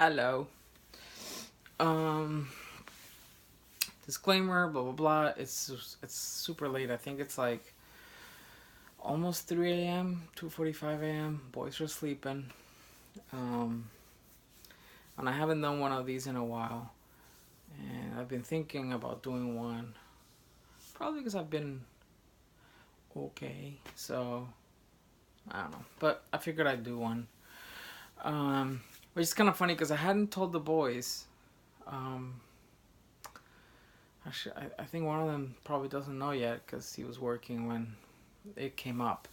Hello. Um, Disclaimer, blah blah blah. It's super late. I think it's like almost 3 a.m., 2:45 a.m. Boys are sleeping. Um, and I haven't done one of these in a while. And I've been thinking about doing one. Probably because I've been okay. So, I don't know. But I figured I'd do one. Which is kind of funny because I hadn't told the boys. Um, Actually, I think one of them probably doesn't know yet because he was working when it came up.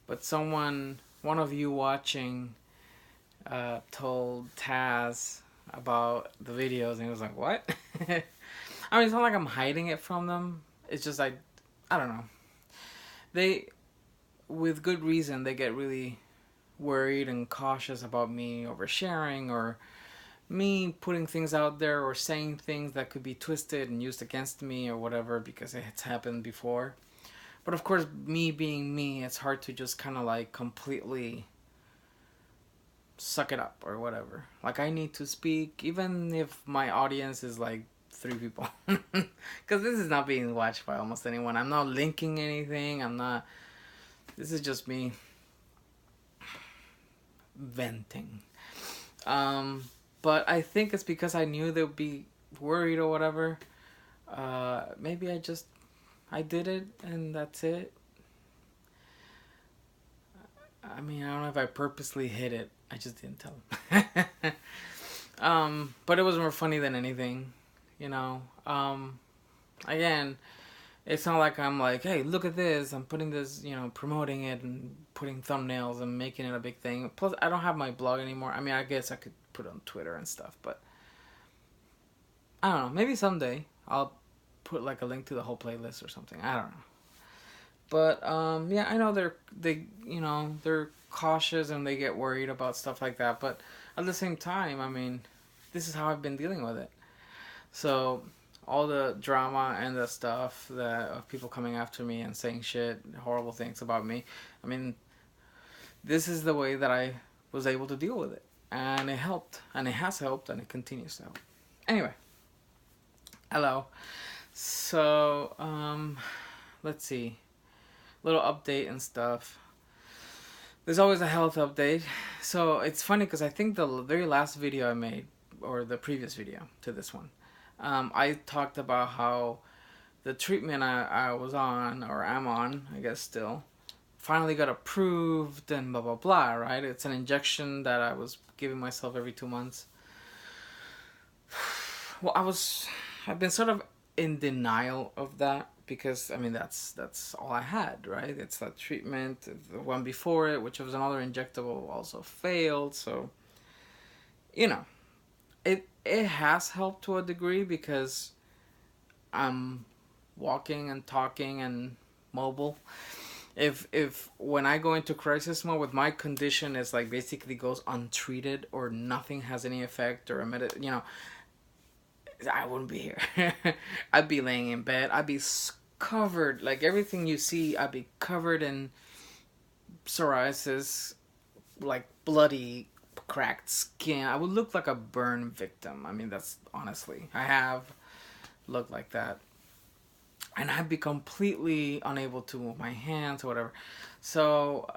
But one of you watching, told Taz about the videos, and he was like, "What?" I mean, it's not like I'm hiding it from them. It's just like, I don't know. They, with good reason, they get really worried and cautious about me oversharing or me putting things out there or saying things that could be twisted and used against me or whatever because it's happened before. But of course, me being me, it's hard to just kind of like completely suck it up or whatever. Like, I need to speak, even if my audience is like 3 people. Because this is not being watched by almost anyone. I'm not linking anything. I'm not. This is just me venting. But I think it's because I knew they'd be worried or whatever. Maybe I did it and that's it. I mean, I don't know if I purposely hid it. I just didn't tell them. But it was more funny than anything, you know. Again, it's not like I'm like, hey, look at this. I'm putting this, promoting it and putting thumbnails and making it a big thing. Plus, I don't have my blog anymore. I mean, I guess I could put it on Twitter and stuff, but I don't know. Maybe someday I'll put like a link to the whole playlist or something. I don't know. But yeah, I know they're cautious and they get worried about stuff like that. But at the same time, I mean, this is how I've been dealing with it. So all the drama and the stuff that of people coming after me and saying shit, horrible things about me. I mean, this is the way that I was able to deal with it, and it helped, and it has helped, and it continues to help. Anyway, hello. So let's see, little update and stuff. There's always a health update. So it's funny because I think the very last video I made, or the previous video to this one, I talked about how the treatment I was on, or am on, I guess still, finally got approved and blah blah blah, right? It's an injection that I was giving myself every 2 months. Well, I've been sort of in denial of that because I mean that's all I had, right? It's that treatment. The one before it, which was another injectable, also failed. So, you know, it has helped to a degree because I'm walking and talking and mobile. If when I go into crisis mode with my condition, is like basically goes untreated or nothing has any effect or I wouldn't be here. I'd be laying in bed. I'd be covered, like everything you see. I'd be covered in psoriasis, like bloody, cracked skin. I would look like a burn victim. I mean, that's honestly, I have looked like that, and I'd be completely unable to move my hands or whatever. So,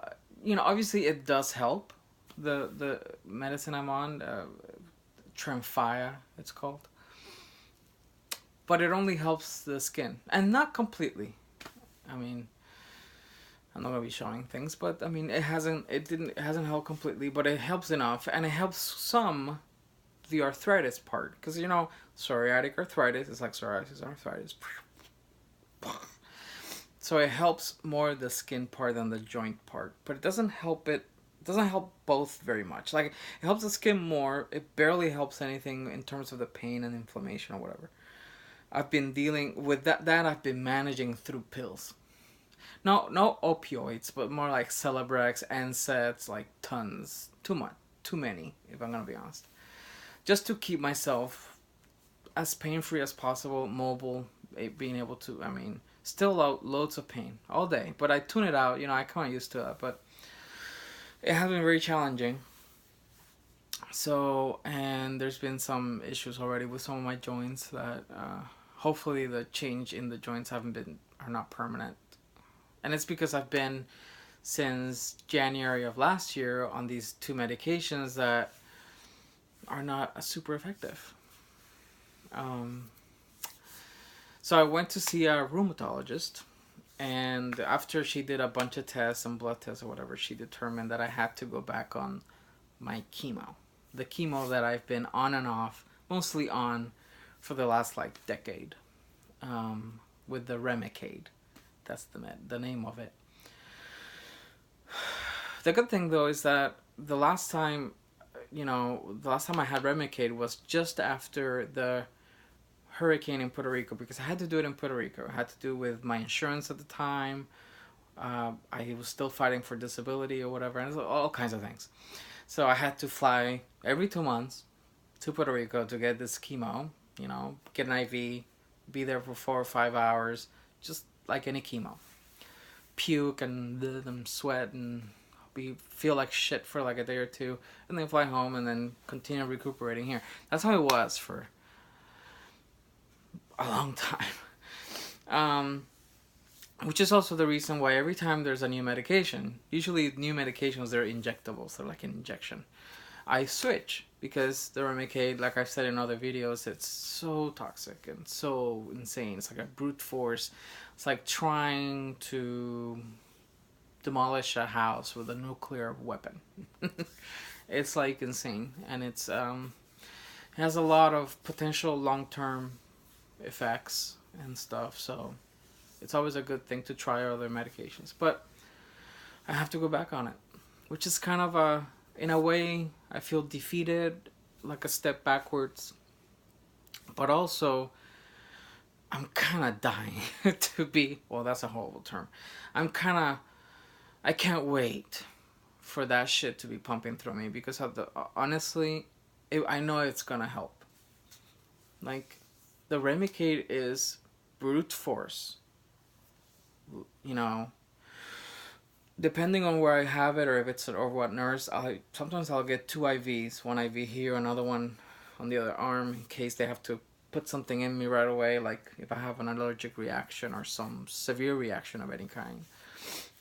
obviously, it does help. The medicine I'm on, Tremfya, it's called, but it only helps the skin and not completely. I mean, I'm not gonna be showing things, but I mean, it hasn't helped completely, but it helps enough, and it helps some the arthritis part, because psoriatic arthritis is like psoriasis and arthritis. So it helps more the skin part than the joint part, but it doesn't help it. It doesn't help both very much. Like, it helps the skin more. It barely helps anything in terms of the pain and inflammation or whatever. I've been dealing with that. I've been managing through pills. No opioids, but more like Celebrex, NSAIDs, like tons. Too much. Too many, if I'm going to be honest. Just to keep myself as pain-free as possible, mobile, being able to, I mean, still loads of pain all day. But I tune it out, I kind of used to that. But it has been very challenging. So, and there's been some issues already with some of my joints that hopefully the change in the joints are not permanent. And it's because I've been since January of last year on these two medications that are not super effective. Um, so I went to see a rheumatologist, and after she did a bunch of tests and blood tests or whatever, she determined that I had to go back on my chemo. The chemo that I've been on and off, mostly on, for the last like decade, with the Remicade. That's the name of it. The good thing though is that the last time, the last time I had Remicade was just after the hurricane in Puerto Rico, because I had to do it in Puerto Rico. I had to do it with my insurance at the time. I was still fighting for disability or whatever, and all kinds of things. So I had to fly every 2 months to Puerto Rico to get this chemo, get an IV, be there for 4 or 5 hours, just like any chemo. Puke and sweat and feel like shit for like a day or two, and then fly home and then continue recuperating here. That's how it was for a long time. Which is also the reason why every time there's a new medication, usually new medications, they're injectables, they're like an injection, I switch, because the Remicade, like I've said in other videos, it's so toxic and so insane. It's like a brute force. It's like trying to demolish a house with a nuclear weapon. It's like insane, and it has a lot of potential long-term effects and stuff, so it's always a good thing to try other medications. But I have to go back on it, which is kind of in a way, I feel defeated, like a step backwards. But also, I'm kind of dying to be, well, that's a horrible term. I can't wait for that shit to be pumping through me, because honestly, I know it's gonna help. Like, the Remicade is brute force. Depending on where I have it, or if it's or what nurse, sometimes I'll get 2 IVs, one IV here, another one on the other arm, in case they have to put something in me right away, like if I have an allergic reaction or some severe reaction of any kind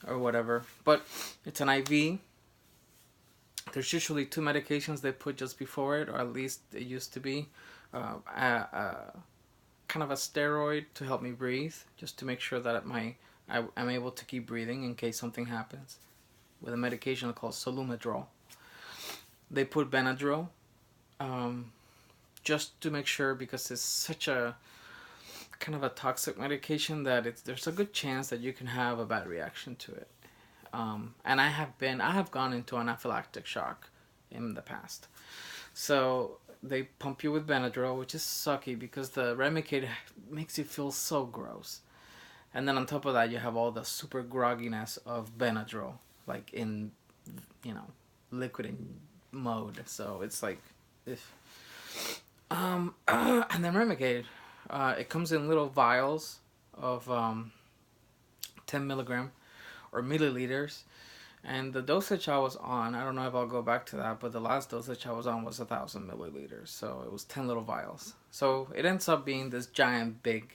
or whatever. But it's an IV. There's usually 2 medications they put just before it, or at least it used to be. Kind of a steroid to help me breathe, just to make sure that I'm able to keep breathing in case something happens, with a medication called Solumedrol. They put Benadryl, just to make sure, because it's such a kind of a toxic medication that there's a good chance that you can have a bad reaction to it. And I have gone into anaphylactic shock in the past. So they pump you with Benadryl, which is sucky because the Remicade makes you feel so gross. And then on top of that, you have all the super grogginess of Benadryl, like in, liquid in mode. So it's like, if. And then Remicade, it comes in little vials of 10 milligram or milliliters. And the dosage I was on, I don't know if I'll go back to that, but the last dosage I was on was 1,000 milliliters. So it was 10 little vials. So it ends up being this giant big,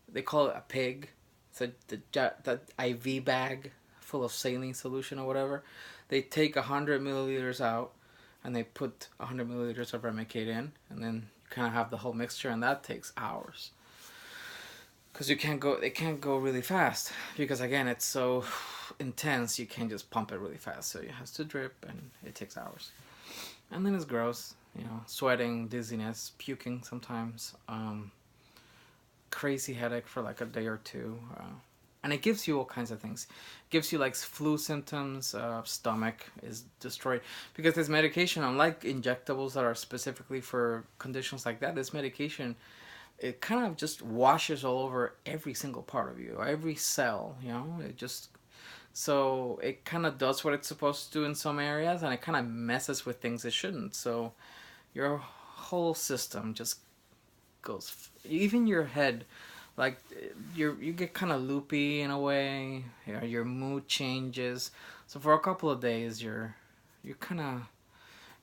they call it a pig. So the IV bag full of saline solution or whatever. They take 100 milliliters out and they put 100 milliliters of Remicade in. And then you kind of have the whole mixture, and that takes hours. Because it can't go really fast, because again, it's so intense, you can't just pump it really fast, so it has to drip, and it takes hours. And then it's gross, sweating, dizziness, puking sometimes, crazy headache for like a day or two, and it gives you all kinds of things. It gives you like flu symptoms, stomach is destroyed, because this medication, unlike injectables that are specifically for conditions like that, this medication, it kind of just washes all over every single part of you, every cell, so it kind of does what it's supposed to do in some areas, and it kind of messes with things it shouldn't. So your whole system just goes, even your head, like you get kind of loopy in a way, your mood changes. So for a couple of days, you're kind of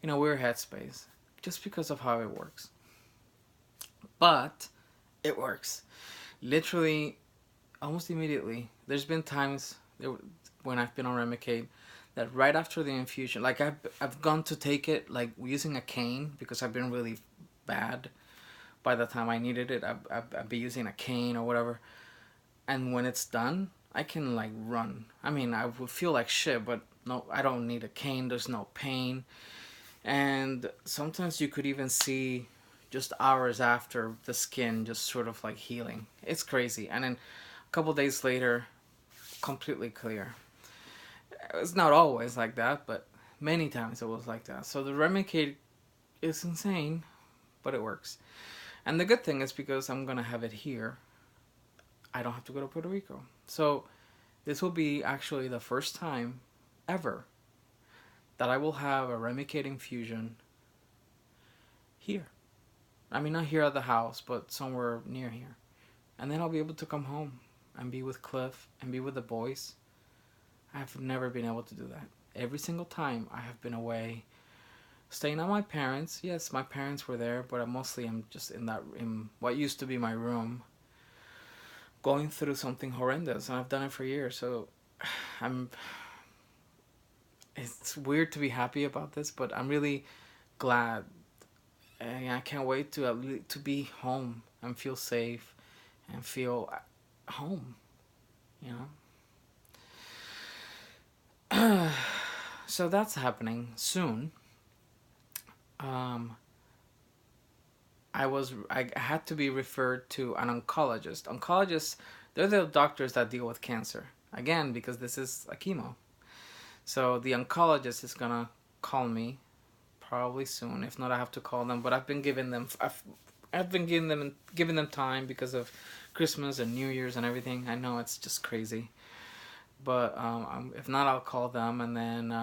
in a weird headspace just because of how it works. But it works. Literally, almost immediately. There's been times when I've been on Remicade that right after the infusion, like I've gone to take it like using a cane because I've been really bad. By the time I needed it, I'd be using a cane or whatever. And when it's done, I can like run. I mean, I would feel like shit, but no, I don't need a cane. There's no pain. And sometimes you could even see just hours after the skin just sort of like healing. It's crazy. And then a couple days later, completely clear. It's not always like that, but many times it was like that. So the Remicade is insane, but it works. And the good thing is because I'm going to have it here, I don't have to go to Puerto Rico. So this will be actually the first time ever that I will have a Remicade infusion here. I mean, not here at the house, but somewhere near here. And then I'll be able to come home and be with Cliff and be with the boys. I've never been able to do that. Every single time I have been away, staying at my parents. Yes, my parents were there, but mostly I'm just in what used to be my room, going through something horrendous, and I've done it for years. So I'm. It's weird to be happy about this, but I'm really glad, and I can't wait to be home and feel safe, and feel home. You know. So that's happening soon. Um, I had to be referred to an oncologist. Oncologists, they're the doctors that deal with cancer. Again, because this is a chemo. So the oncologist is gonna call me probably soon. If not, I have to call them. But I've been giving them time because of Christmas and New Year's and everything. I know it's just crazy. But if not, I'll call them, and then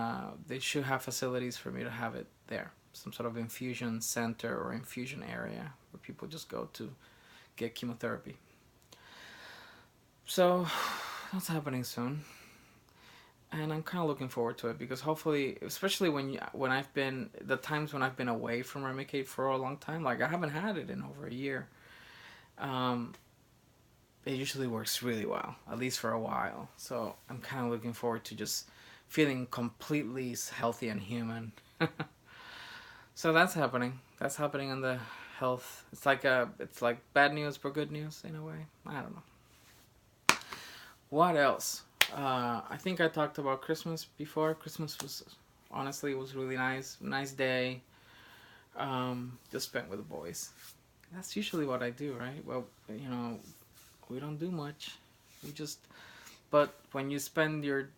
they should have facilities for me to have it there. Some sort of infusion center or infusion area where people just go to get chemotherapy. So that's happening soon, and I'm kind of looking forward to it because hopefully, especially when I've been the times when I've been away from Remicade for a long time, like I haven't had it in over a year. It usually works really well, at least for a while. So I'm kind of looking forward to just feeling completely healthy and human. So that's happening. That's happening in the health. It's like bad news but good news in a way. I don't know. What else? I think I talked about Christmas before. Christmas was honestly it was really nice. Nice day. Just spent with the boys. That's usually what I do, right? Well, we don't do much. But when you spend your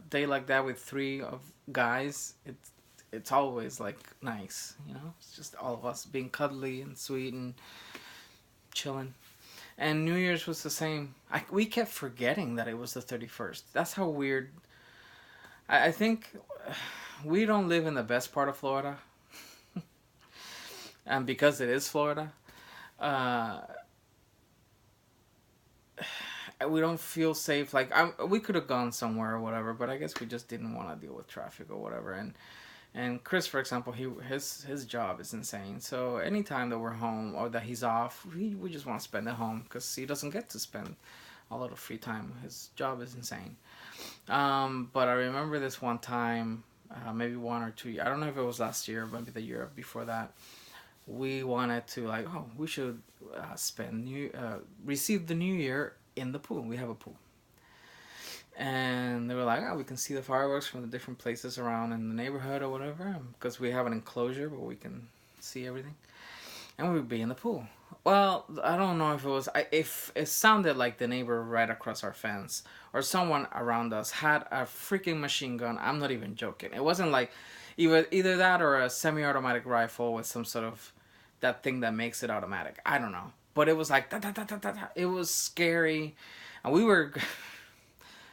day like that with three of guys, it's always like nice, It's just all of us being cuddly and sweet and chilling. And New Year's was the same. We kept forgetting that it was the 31st. That's how weird. I think we don't live in the best part of Florida, and because it is Florida, we don't feel safe. Like we could have gone somewhere or whatever, but I guess we just didn't want to deal with traffic or whatever. And Chris, for example, his job is insane. So anytime that we're home or that he's off, we just want to spend at home because he doesn't get to spend a lot of free time. His job is insane. But I remember this one time, maybe 1 or 2 years. I don't know if it was last year, maybe the year before that. We wanted to we should receive the New Year in the pool. We have a pool. And they were like, we can see the fireworks from the different places around in the neighborhood or whatever, because we have an enclosure where we can see everything. And we would be in the pool. Well, I don't know if it was, if it sounded like the neighbor right across our fence or someone around us had a freaking machine gun. I'm not even joking. It wasn't like either that or a semi-automatic rifle with some sort of that thing that makes it automatic. I don't know. But it was like, da, da, da, da, da, da. It was scary. And we were...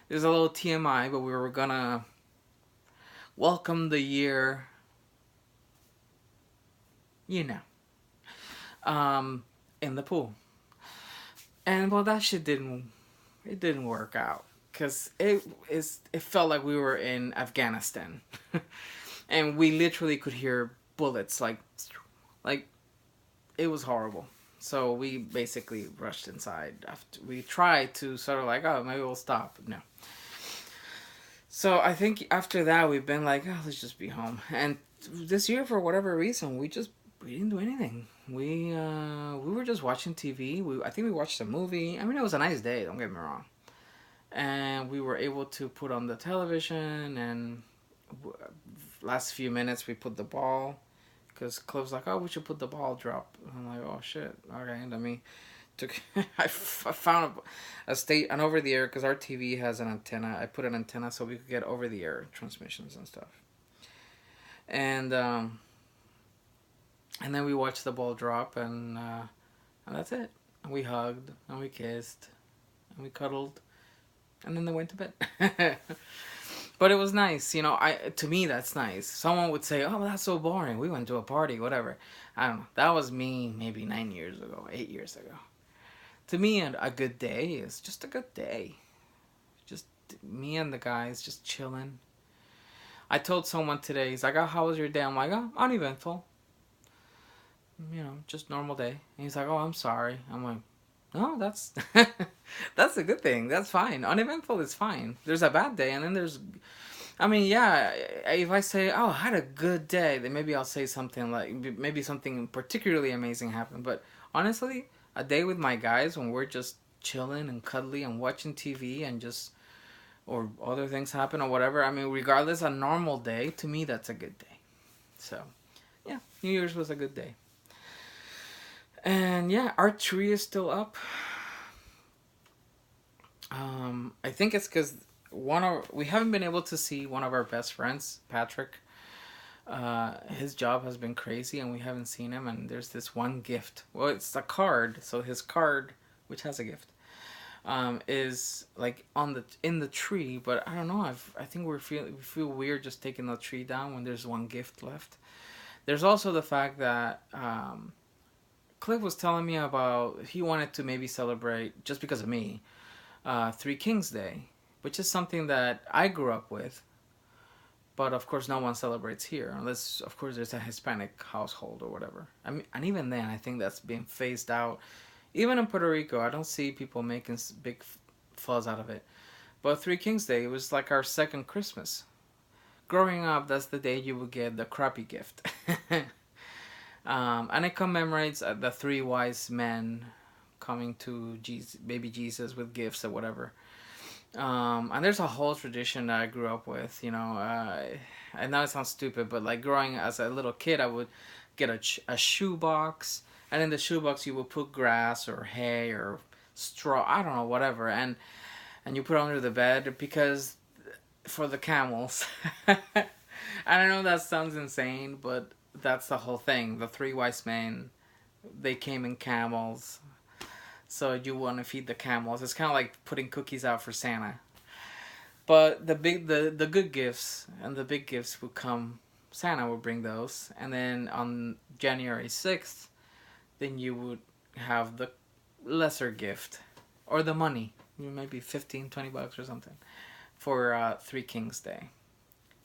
There's a little TMI, but we were gonna welcome the year, in the pool. And well, that shit didn't work out because it felt like we were in Afghanistan. and we literally could hear bullets like it was horrible. So we basically rushed inside. After we tried to sort of like, oh, maybe we'll stop. No. So I think after that we've been like, oh, let's just be home. And this year, for whatever reason, we didn't do anything. We were just watching TV. I think we watched a movie. I mean, it was a nice day. Don't get me wrong. And we were able to put on the television. And last few minutes we put the ball, because Cliff's like, oh, we should put the ball drop. And I'm like, oh shit. Okay, and let me took I found an over the air, because our TV has an antenna. I put an antenna so we could get over the air transmissions and stuff. And then we watched the ball drop, and that's it. And we hugged and we kissed and we cuddled, and then they went to bed. But it was nice, to me that's nice. Someone would say, "Oh, that's so boring. We went to a party, whatever." I don't know. That was me maybe 9 years ago, 8 years ago. To me, a good day is just a good day. Just me and the guys just chilling. I told someone today, he's like, oh, how was your day? I'm like, oh, uneventful. Just normal day. And he's like, oh, I'm sorry. I'm like, no, that's that's a good thing. That's fine. Uneventful is fine. There's a bad day, and then there's, yeah, if I say, oh, I had a good day, then maybe I'll say something like, maybe something particularly amazing happened. But honestly, a day with my guys when we're just chilling and cuddly and watching TV and just, or other things happen or whatever. Regardless, a normal day, to me, that's a good day. So, yeah, New Year's was a good day. And yeah, our tree is still up. I think it's because we haven't been able to see one of our best friends, Patrick. His job has been crazy, and we haven't seen him. And there's this one gift. Well, it's a card. So his card, which has a gift, is like in the tree. But I don't know. I think we feel weird just taking the tree down when there's one gift left. There's also the fact that Cliff was telling me about, he wanted to maybe celebrate, just because of me, Three Kings Day, which is something that I grew up with, but of course no one celebrates here, unless of course there's a Hispanic household or whatever. And even then, I think that's being phased out. Even in Puerto Rico, I don't see people making big fuss out of it. But Three Kings Day, it was like our second Christmas. Growing up, that's the day you would get the crappy gift. And it commemorates the three wise men coming to baby Jesus with gifts or whatever. And there's a whole tradition that I grew up with, I know it sounds stupid, but like growing as a little kid, I would get a shoebox, and in the shoebox you would put grass or hay or straw, I don't know, whatever, and you put it under the bed, because for the camels. I don't know, that sounds insane, but that's the whole thing. The three wise men, they came in camels, so you want to feed the camels. It's kind of like putting cookies out for Santa. But the good gifts and the big gifts would come. Santa would bring those, and then on January 6th, then you would have the lesser gift, or the money, maybe $15-20 or something, for Three Kings Day,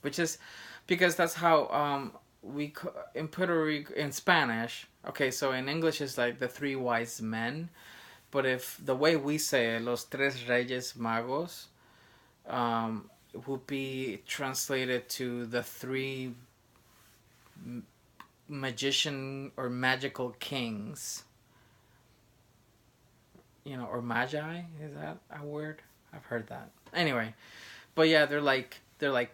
which is because that's how in Puerto Rico, in Spanish, okay, so in English it's like the three wise men, but if the way we say it, los tres reyes magos, would be translated to the three magician or magical kings, or magi, is that a word? I've heard that. Anyway, but yeah, they're like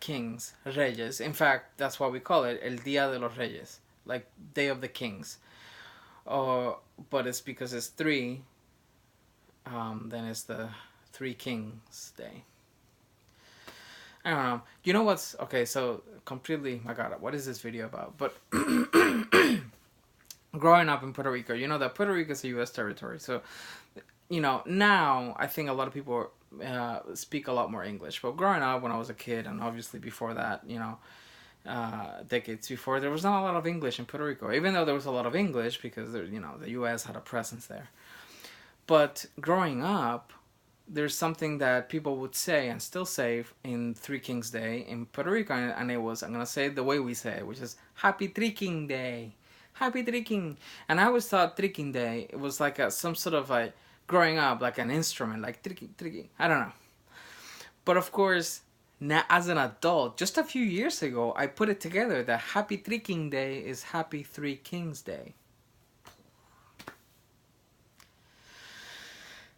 kings, reyes. In fact, that's why we call it El Día de los Reyes, like Day of the Kings. But it's because it's three. Then it's the Three Kings Day. I don't know. You know what's okay? So completely, my God, what is this video about? But growing up in Puerto Rico, that Puerto Rico is a U.S. territory. So, now I think a lot of people speak a lot more English. But growing up when I was a kid, and obviously before that, decades before, there was not a lot of English in Puerto Rico. Even though there was a lot of English because the U.S. had a presence there. But growing up, there's something that people would say and still say in Three Kings Day in Puerto Rico, and it was, I'm gonna say it the way we say it, which is Happy Three King Day, Happy Three King. And I always thought Three King Day it was like some sort of like growing up like an instrument, like Three King, Three King. I don't know, but of course. Now, as an adult, just a few years ago, I put it together that Happy Three King Day is Happy Three Kings Day.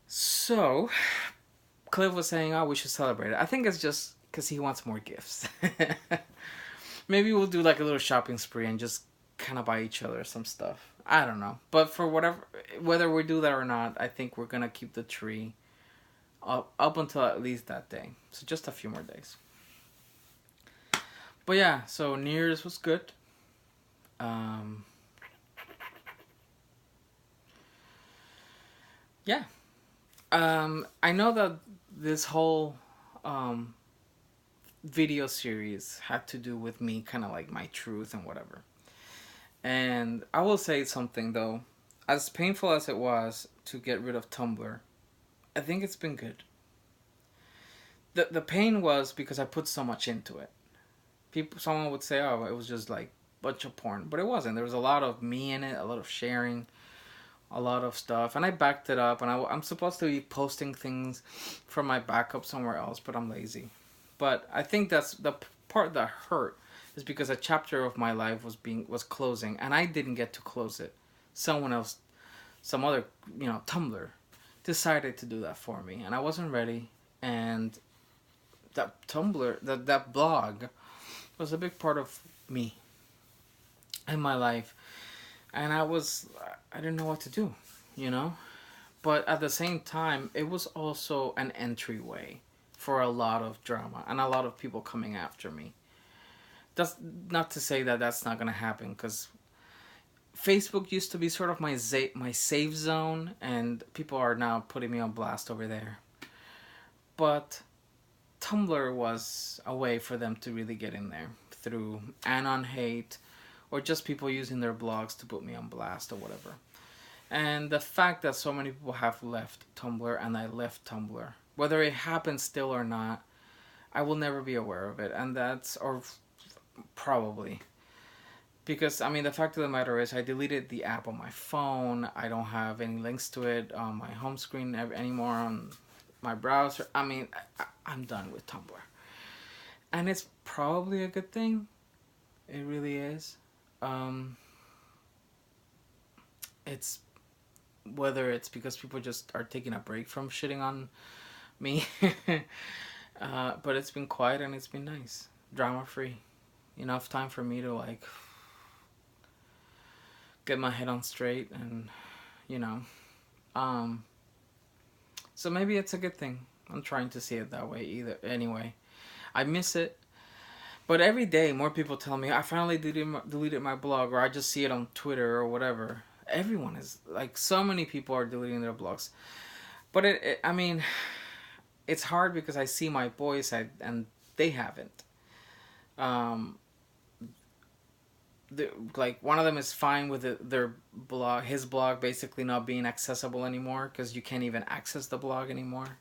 So, Cliff was saying, "Oh, we should celebrate it." I think it's just because he wants more gifts. Maybe we'll do like a little shopping spree and just kind of buy each other some stuff. I don't know, but for whether we do that or not, I think we're gonna keep the tree up until at least that day. So just a few more days. But yeah, so New Year's was good. Yeah. I know that this whole video series had to do with me kind of like my truth and whatever. And I will say something though. As painful as it was to get rid of Tumblr, I think it's been good. The pain was because I put so much into it. Someone would say, "Oh, it was just like a bunch of porn," but it wasn't. There was a lot of me in it, a lot of sharing, a lot of stuff, and I backed it up. And I'm supposed to be posting things from my backup somewhere else, but I'm lazy. But I think that's the part that hurt is because a chapter of my life was closing, and I didn't get to close it. Someone else, some other, Tumblr, decided to do that for me, and I wasn't ready. And that Tumblr, that blog, was a big part of me in my life, and I didn't know what to do, But at the same time, it was also an entryway for a lot of drama and a lot of people coming after me. That's not to say that that's not gonna happen, because Facebook used to be sort of my safe zone, and people are now putting me on blast over there. But Tumblr was a way for them to really get in there through anon hate or just people using their blogs to put me on blast or whatever. And the fact that so many people have left Tumblr and I left Tumblr, whether it happens still or not, I will never be aware of it. And probably. Because, the fact of the matter is I deleted the app on my phone. I don't have any links to it on my home screen anymore on my browser. I'm done with Tumblr. And it's probably a good thing. It really is. It's whether it's because people just are taking a break from shitting on me. But it's been quiet and it's been nice. Drama free. Enough time for me to like get my head on straight and so maybe it's a good thing. I'm trying to see it that way anyway. I miss it. But every day more people tell me I finally deleted my blog, or I just see it on Twitter or whatever. Everyone is like, so many people are deleting their blogs. But it's hard because I see my boys and they haven't. One of them is fine with his blog basically not being accessible anymore because you can't even access the blog anymore,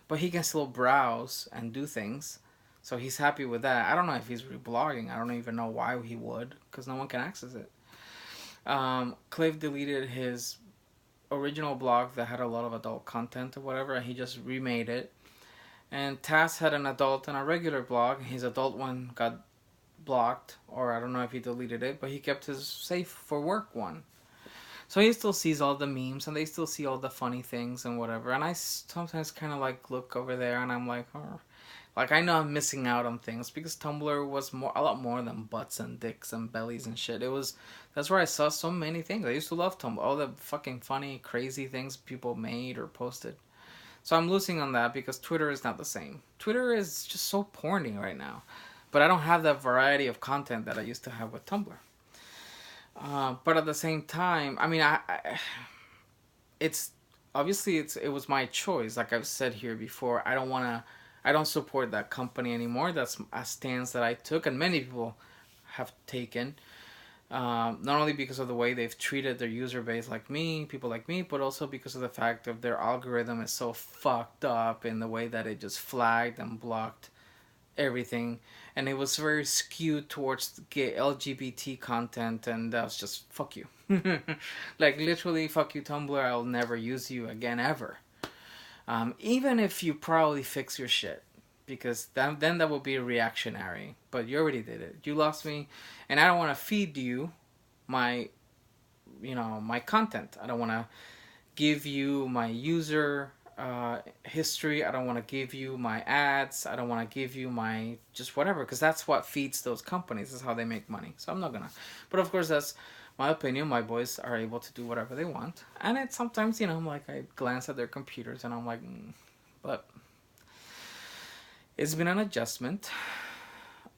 but he can still browse and do things, so he's happy with that. I don't know if he's reblogging. I don't even know why he would, because no one can access it. Cliff deleted his original blog that had a lot of adult content or whatever, and he just remade it. And Tass had an adult and a regular blog. His adult one got blocked, or I don't know if he deleted it, but he kept his safe for work one. So he still sees all the memes and they still see all the funny things and whatever. And I sometimes kind of like look over there and I'm like, oh. Like, I know I'm missing out on things because Tumblr was a lot more than butts and dicks and bellies and shit. That's where I saw so many things. I used to love Tumblr, all the fucking funny, crazy things people made or posted. So I'm losing on that because Twitter is not the same. Twitter is just so porny right now. But I don't have that variety of content that I used to have with Tumblr. But at the same time, it's obviously it was my choice. Like I've said here before, I don't support that company anymore. That's a stance that I took, and many people have taken. Not only because of the way they've treated their user base, like me, people like me, but also because of the fact that their algorithm is so fucked up in the way that it just flagged and blocked everything, and it was very skewed towards gay LGBT content, and that was just fuck you. Like literally, fuck you, Tumblr. I'll never use you again ever. Even if you probably fix your shit, because then that would be reactionary. But you already did it. You lost me, and I don't want to feed you my, my content. I don't want to give you my user history. I don't want to give you my ads. I don't want to give you my just whatever, because that's what feeds those companies. That's how they make money. So I'm not gonna. But of course, that's my opinion. My boys are able to do whatever they want, and it sometimes, I'm like, I glance at their computers and I'm like, but it's been an adjustment.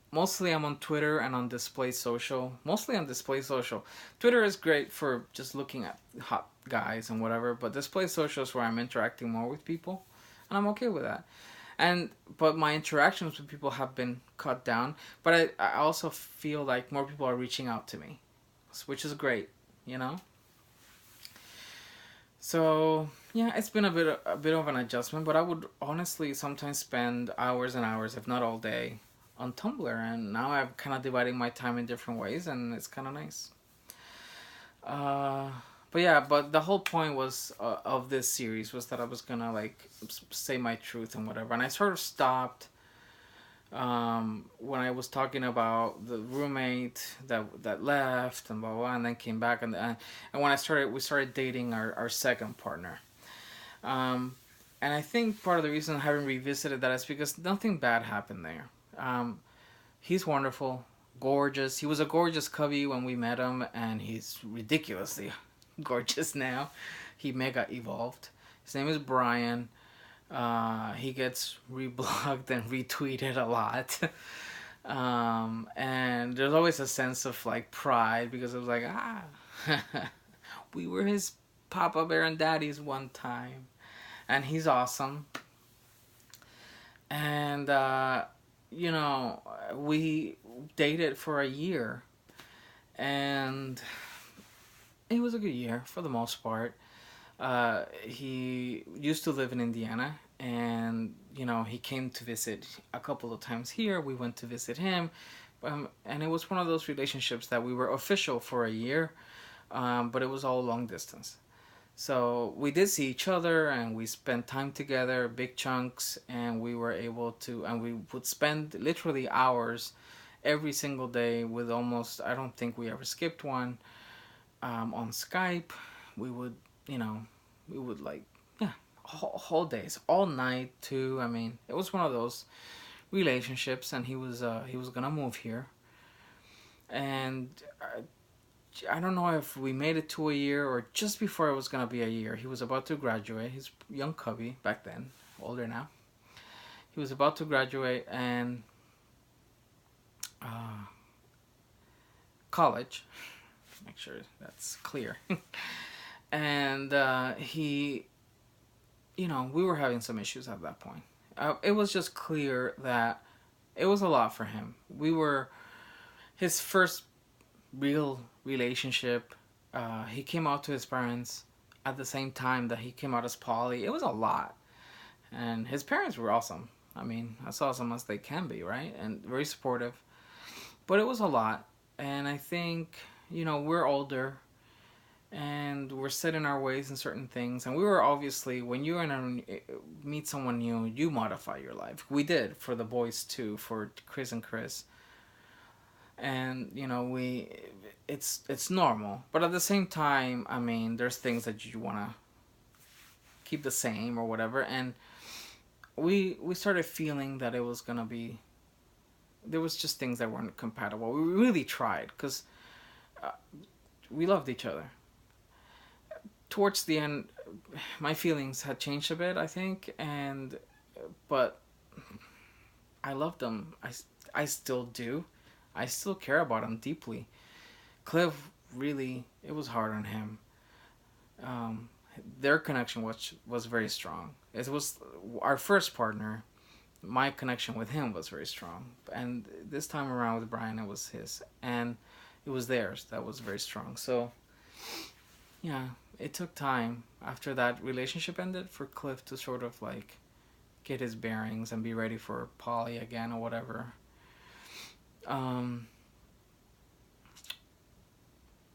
Mostly I'm on Twitter and on Display Social. Mostly on Display Social. Twitter is great for just looking at hot guys and whatever, but Display Social is where I'm interacting more with people, and I'm okay with that. But my interactions with people have been cut down, but I also feel like more people are reaching out to me, which is great, you know? So yeah, it's been a bit of an adjustment, but I would honestly sometimes spend hours and hours, if not all day, on Tumblr, and now I'm kind of dividing my time in different ways, and it's kind of nice. Uh, but yeah, but the whole point was of this series was that I was gonna like say my truth and whatever, and I sort of stopped when I was talking about the roommate that left and blah blah, and then came back, and when we started dating our second partner. Um, and I think part of the reason I haven't revisited that is because nothing bad happened there. Um, he's wonderful, gorgeous. He was a gorgeous cubby when we met him, and he's ridiculously gorgeous now. He mega evolved. His name is Bryan. He gets reblogged and retweeted a lot. And there's always a sense of like pride because it was like, we were his Papa Bear and Daddies one time. And he's awesome. And, we dated for a year. And it was a good year for the most part. He used to live in Indiana, and he came to visit a couple of times here. We went to visit him, and it was one of those relationships that we were official for a year, but it was all long distance. So we did see each other, and we spent time together, big chunks, and we were able to, and we would spend literally hours every single day with almost, I don't think we ever skipped one, on Skype. We would, we would like, yeah, whole days, all night too. I mean, it was one of those relationships, and he was gonna move here, and I don't know if we made it to a year or just before it was gonna be a year. He was about to graduate. He's young cubby back then, older now. He was about to graduate and college. Make sure that's clear. And he, we were having some issues at that point. It was just clear that it was a lot for him. We were his first real relationship. He came out to his parents at the same time that he came out as poly. It was a lot. And his parents were awesome. I mean, as awesome as they can be, right? And very supportive. But it was a lot. And I think, we're older and we're set in our ways in certain things. And we were obviously, when you meet someone new, you modify your life. We did for the boys too, for Chris and Chris. And it's normal, but at the same time, I mean, there's things that you want to keep the same or whatever, and we started feeling that it was gonna be, there was just things that weren't compatible. We really tried because we loved each other. Towards the end, my feelings had changed a bit, I think, but I loved him. I still do. I still care about him deeply. Cliff, really, it was hard on him. Their connection was very strong. It was our first partner. My connection with him was very strong, and this time around with Bryan, it was his, and it was theirs that was very strong. So yeah, it took time after that relationship ended for Cliff to sort of like get his bearings and be ready for poly again or whatever. Um,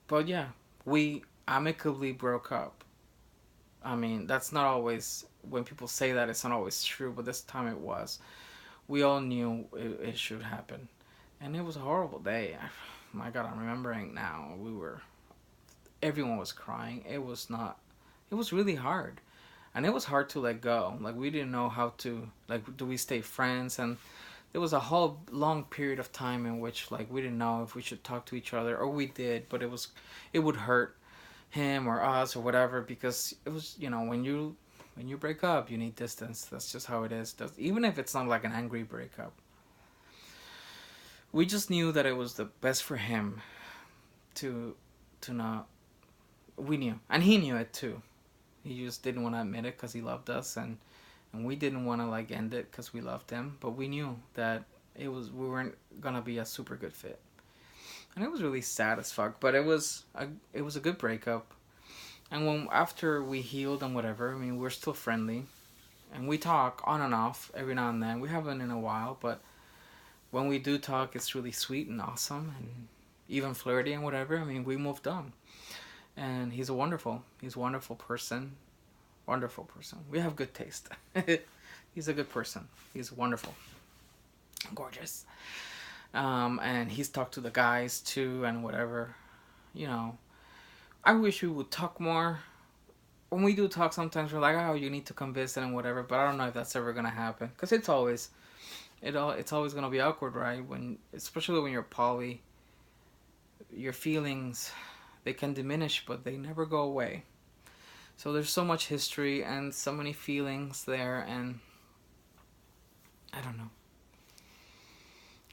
but yeah, we amicably broke up. I mean, that's not always, when people say that, it's not always true, but this time it was. We all knew it should happen. And it was a horrible day. My God, I'm remembering now. Everyone was crying. It was really hard. And it was hard to let go. Like, we didn't know how to, like, do we stay friends? And there was a whole long period of time in which, like, we didn't know if we should talk to each other, or we did, but it would hurt him or us or whatever, because it was, when you break up, you need distance. That's just how it is. Even if it's not like an angry breakup. We just knew that it was the best for him to not. We knew, and he knew it too. He just didn't want to admit it because he loved us, and we didn't want to like end it because we loved him. But we knew that we weren't gonna be a super good fit, and it was really sad as fuck. But it was a good breakup. And when after we healed and whatever, I mean, we're still friendly, and we talk on and off every now and then. We haven't in a while, but when we do talk, it's really sweet and awesome, and even flirty and whatever. I mean, we moved on, and he's a wonderful person, wonderful person. We have good taste. He's a good person. He's wonderful, gorgeous, and he's talked to the guys too, and whatever, you know. I wish we would talk more. When we do talk, sometimes we're like, "Oh, you need to come visit and whatever." But I don't know if that's ever gonna happen, because it's always gonna be awkward, right? Especially when you're poly, your feelings, they can diminish, but they never go away. So there's so much history and so many feelings there, and I don't know.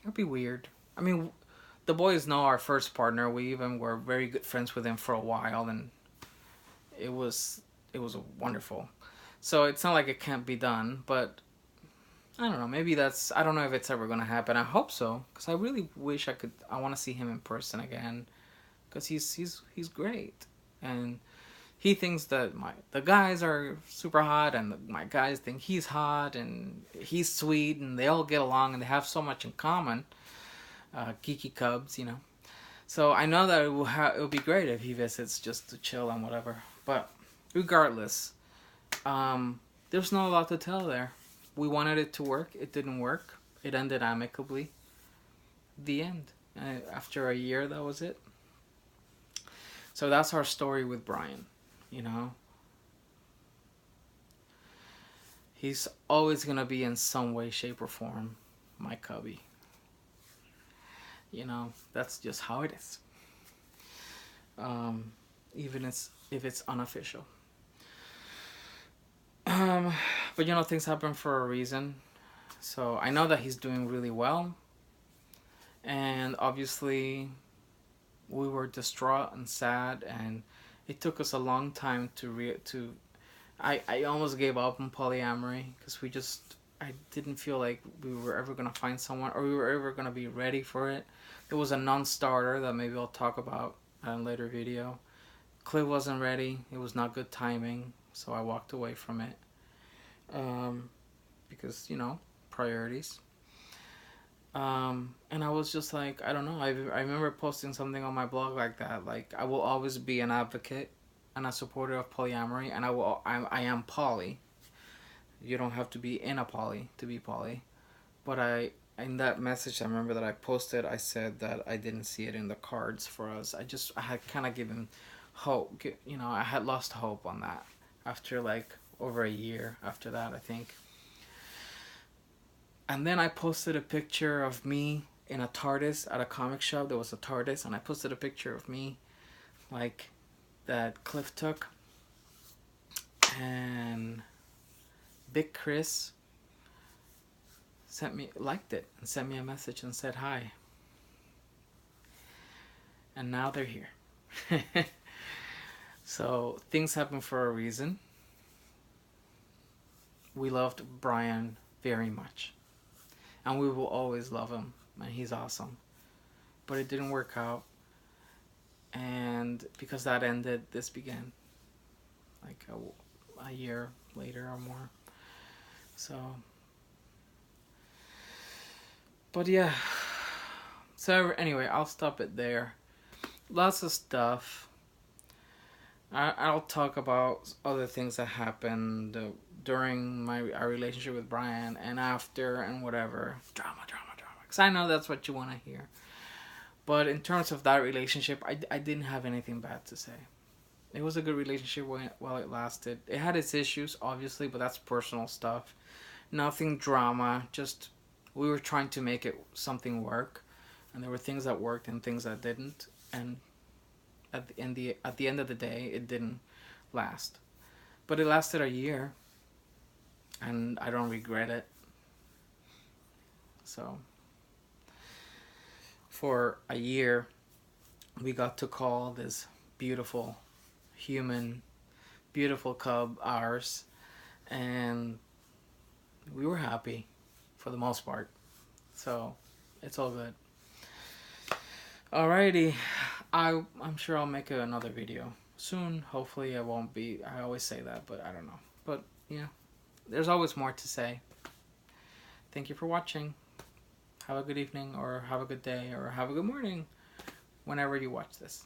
It'd be weird. I mean, the boys know our first partner. We even were very good friends with him for a while, and it was wonderful. So it's not like it can't be done, but I don't know. Maybe I don't know if it's ever gonna happen. I hope so, because I really wish I could. I want to see him in person again, because he's great, and he thinks that the guys are super hot, and my guys think he's hot, and he's sweet, and they all get along, and they have so much in common. Geeky Cubs, So I know that it would be great if he visits just to chill and whatever. But regardless, there's not a lot to tell there. We wanted it to work. It didn't work. It ended amicably. The end. After a year, that was it. So that's our story with Bryan. He's always going to be in some way, shape, or form my cubby. That's just how it is. Even if it's unofficial. But things happen for a reason. So I know that he's doing really well. And obviously, we were distraught and sad, and it took us a long time I almost gave up on polyamory, because I didn't feel like we were ever going to find someone, or we were ever going to be ready for it. It was a non-starter that maybe I'll talk about in a later video. Cliff wasn't ready. It was not good timing, so I walked away from it. Because, priorities. And I was just like, I don't know. I remember posting something on my blog like that. Like, I will always be an advocate and a supporter of polyamory, and I am poly. You don't have to be in a poly to be poly. But in that message, I remember that I posted, I said that I didn't see it in the cards for us. I had kind of given hope. I had lost hope on that after like over a year after that, I think. And then I posted a picture of me in a TARDIS at a comic shop. There was a TARDIS, and I posted a picture of me, like, that Cliff took. And Big Chris liked it and sent me a message and said hi. And now they're here. So things happen for a reason. We loved Bryan very much, and we will always love him, and he's awesome. But it didn't work out, And because that ended, this began. Like a year later or more. So, but yeah. So anyway, I'll stop it there. Lots of stuff. I'll talk about other things that happened during our relationship with Bryan and after and whatever. Drama. Because I know that's what you want to hear. But in terms of that relationship, I didn't have anything bad to say. It was a good relationship while it lasted. It had its issues, obviously, but that's personal stuff. Nothing drama. Just we were trying to make it something work, and there were things that worked and things that didn't. And at the end of the day, it didn't last. But it lasted a year, and I don't regret it. So for a year, we got to call this beautiful human, beautiful cub ours, and we were happy for the most part. So it's all good. Alrighty, I'm sure I'll make another video soon. Hopefully I won't be. I always say that, but I don't know. But yeah, there's always more to say. Thank you for watching. Have a good evening, or have a good day, or have a good morning whenever you watch this.